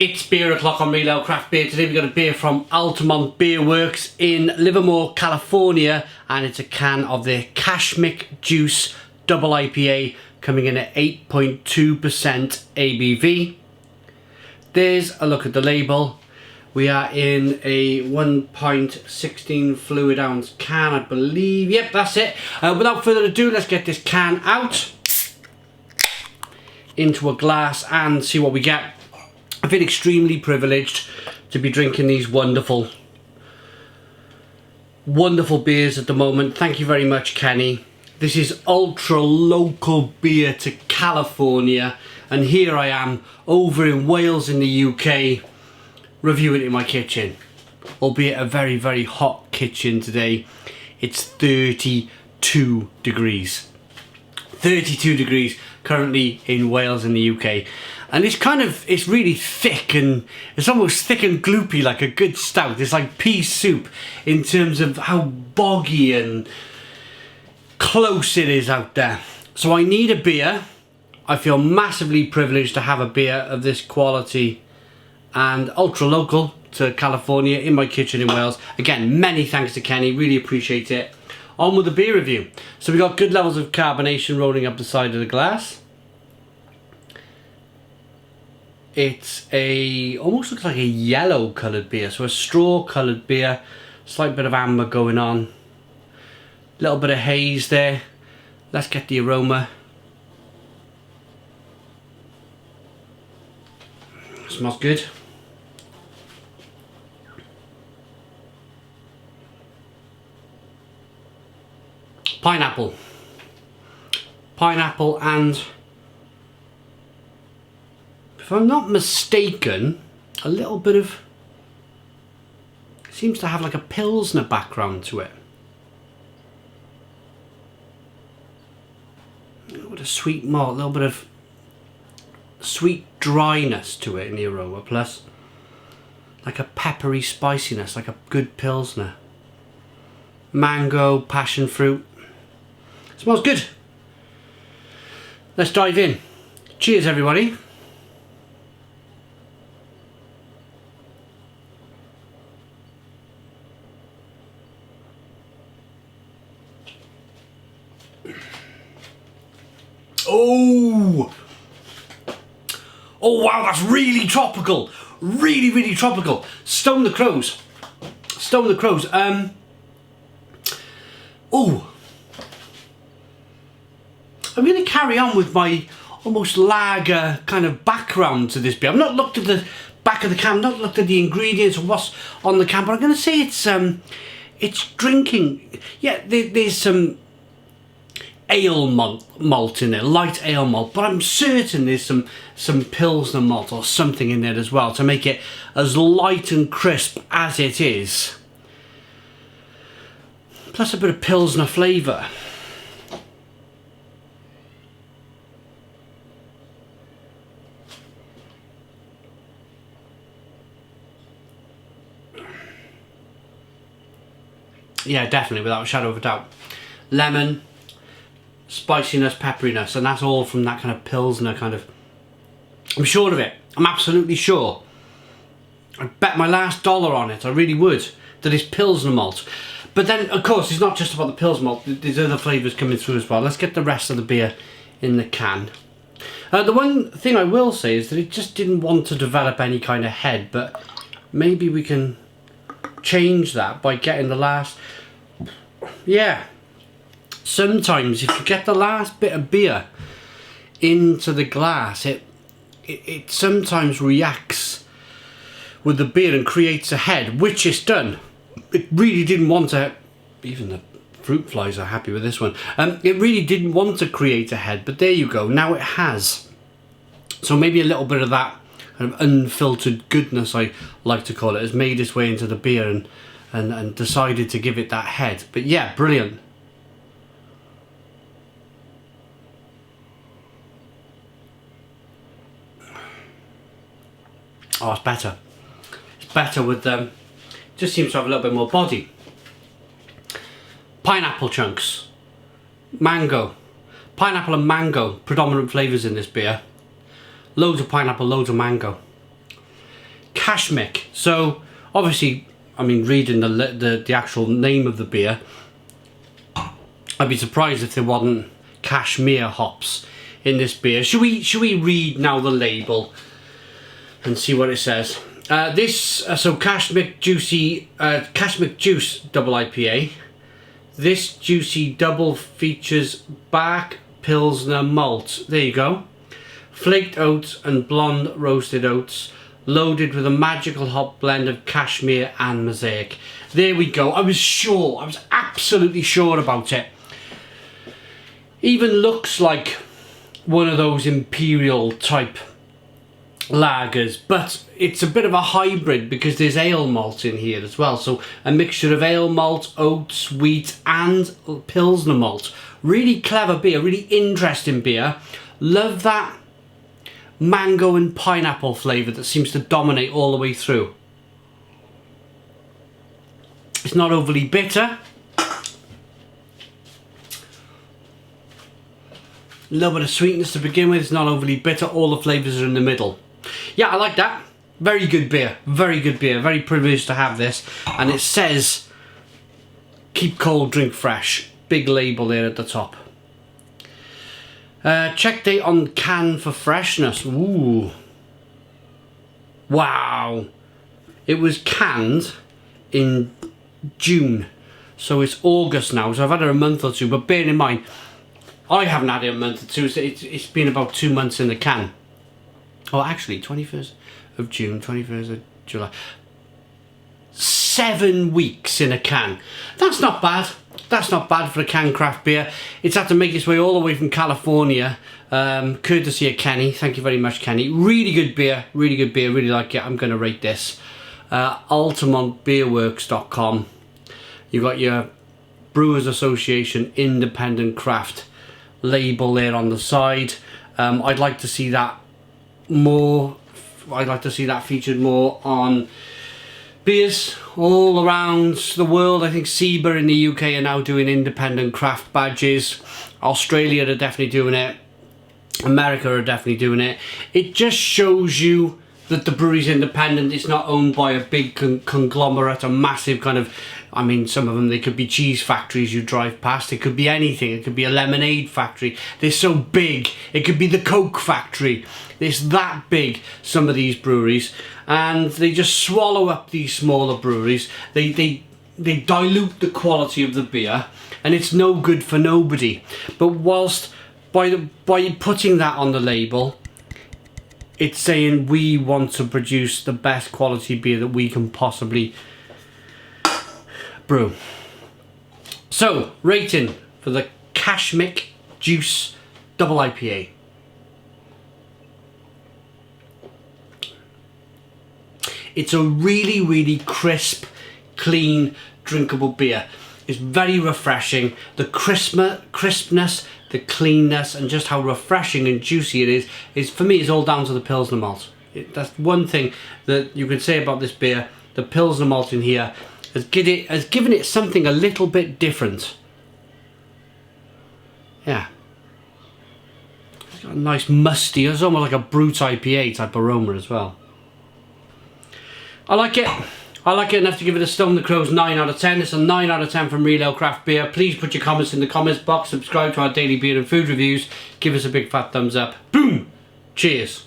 It's beer o'clock on Real Ale Craft Beer. Today we've got a beer from Altamont Beer Works in Livermore, California, and it's a can of their Cashmic Juice Double IPA coming in at 8.2% ABV. There's a look at the label. We are in a 1.16 fluid ounce can, I believe. Yep, that's it. Without further ado, let's get this can out into a glass and see what we get. I feel extremely privileged to be drinking these wonderful beers at the moment. Thank you very much, Kenny. This is ultra local beer to California, and here I am over in Wales in the UK reviewing it in my kitchen, albeit a very, very hot kitchen today. It's 32 degrees. 32 degrees currently in Wales in the UK. And it's really thick, and it's almost thick and gloopy like a good stout. It's like pea soup in terms of how boggy and close it is out there. So I need a beer. I feel massively privileged to have a beer of this quality and ultra local to California in my kitchen in Wales. Again, many thanks to Kenny, really appreciate it. On with the beer review. So we got good levels of carbonation rolling up the side of the glass. It's almost looks like a yellow coloured beer, so a straw coloured beer, slight bit of amber going on, little bit of haze there. Let's get the aroma. Smells good. Pineapple and, if I'm not mistaken, a little bit of, seems to have like a Pilsner background to it. A little bit of sweet malt, a little bit of sweet dryness to it in the aroma, plus like a peppery spiciness, like a good Pilsner. Mango, passion fruit. Smells good. Let's dive in. Cheers, everybody. Oh wow, that's really tropical. Really tropical. Stone the Crows. Oh, I'm going to carry on with my almost lager kind of background to this beer. I've not looked at the back of the can, not looked at the ingredients or what's on the can, but I'm going to say it's drinking. Yeah, there's some ale malt in there, light ale malt, but I'm certain there's some Pilsner malt or something in there as well to make it as light and crisp as it is. Plus a bit of Pilsner flavour. Yeah, definitely, without a shadow of a doubt. Lemon, spiciness, pepperiness, and that's all from that kind of Pilsner kind of... I'm sure of it. I'm absolutely sure. I'd bet my last dollar on it, I really would, that it's Pilsner malt. But then, of course, it's not just about the Pilsner malt, there's other flavours coming through as well. Let's get the rest of the beer in the can. The one thing I will say is that it just didn't want to develop any kind of head, but maybe we can change that by getting the last... Yeah, sometimes if you get the last bit of beer into the glass, it sometimes reacts with the beer and creates a head, which it's done. It really didn't want to, even the fruit flies are happy with this one. It really didn't want to create a head, but there you go, now it has. So maybe a little bit of that kind of unfiltered goodness, I like to call it, has made its way into the beer and decided to give it that head. But yeah, brilliant. Oh, it's better. It's better with just seems to have a little bit more body. Pineapple chunks. Mango. Pineapple and mango, predominant flavours in this beer. Loads of pineapple, loads of mango. Cashmic. So obviously, I mean, reading the actual name of the beer, I'd be surprised if there wasn't cashmere hops in this beer. Should we read now the label and see what it says? So Cashmic Cashmic Juice Double IPA. This juicy double features bark Pilsner malt. There you go. Flaked oats and blonde roasted oats, loaded with a magical hop blend of cashmere and mosaic. There we go. I was sure. I was absolutely sure about it. Even looks like one of those imperial type lagers, but it's a bit of a hybrid because there's ale malt in here as well. So a mixture of ale malt, oats, wheat and Pilsner malt. Really clever beer, really interesting beer. Love that mango and pineapple flavour that seems to dominate all the way through. It's not overly bitter. A little bit of sweetness to begin with. It's not overly bitter. All the flavours are in the middle. Yeah, I like that. Very good beer. Very good beer. Very privileged to have this. And it says, keep cold, drink fresh. Big label there at the top. Check date on can for freshness. Ooh. Wow. It was canned in June. So it's August now. So I've had it a month or two. But bear in mind, I haven't had it a month or two. So it's been about 2 months in the can. Oh, actually, 21st of June, 21st of July. 7 weeks in a can. That's not bad. That's not bad for a canned craft beer. It's had to make its way all the way from California, courtesy of Kenny. Thank you very much, Kenny. Really good beer. Really good beer. Really like it. I'm going to rate this. AltamontBeerworks.com. You've got your Brewers Association Independent Craft label there on the side. I'd like to see that more. I'd like to see that featured more on beers all around the world. I think SIBA in the UK are now doing independent craft badges. Australia are definitely doing it. America are definitely doing it. It just shows you that the brewery's independent. It's not owned by a big conglomerate, a massive kind of, I mean, some of them, they could be cheese factories you drive past. It could be anything. It could be a lemonade factory. They're so big. It could be the Coke factory. It's that big, some of these breweries. And they just swallow up these smaller breweries. They dilute the quality of the beer. And it's no good for nobody. But whilst by putting that on the label, it's saying we want to produce the best quality beer that we can possibly brew. So, rating for the Cashmic Juice Double IPA. It's a really, really crisp, clean, drinkable beer. It's very refreshing. The crispness, the cleanness, and just how refreshing and juicy it is for me, is all down to the Pilsner malt. That's one thing that you could say about this beer. The Pilsner malt in here has given it something a little bit different. Yeah. It's got a nice musty, it's almost like a Brut IPA type aroma as well. I like it. I like it enough to give it a Stone the Crows 9 out of 10. It's a 9 out of 10 from Real Ale Craft Beer. Please put your comments in the comments box. Subscribe to our daily beer and food reviews. Give us a big fat thumbs up. Boom! Cheers.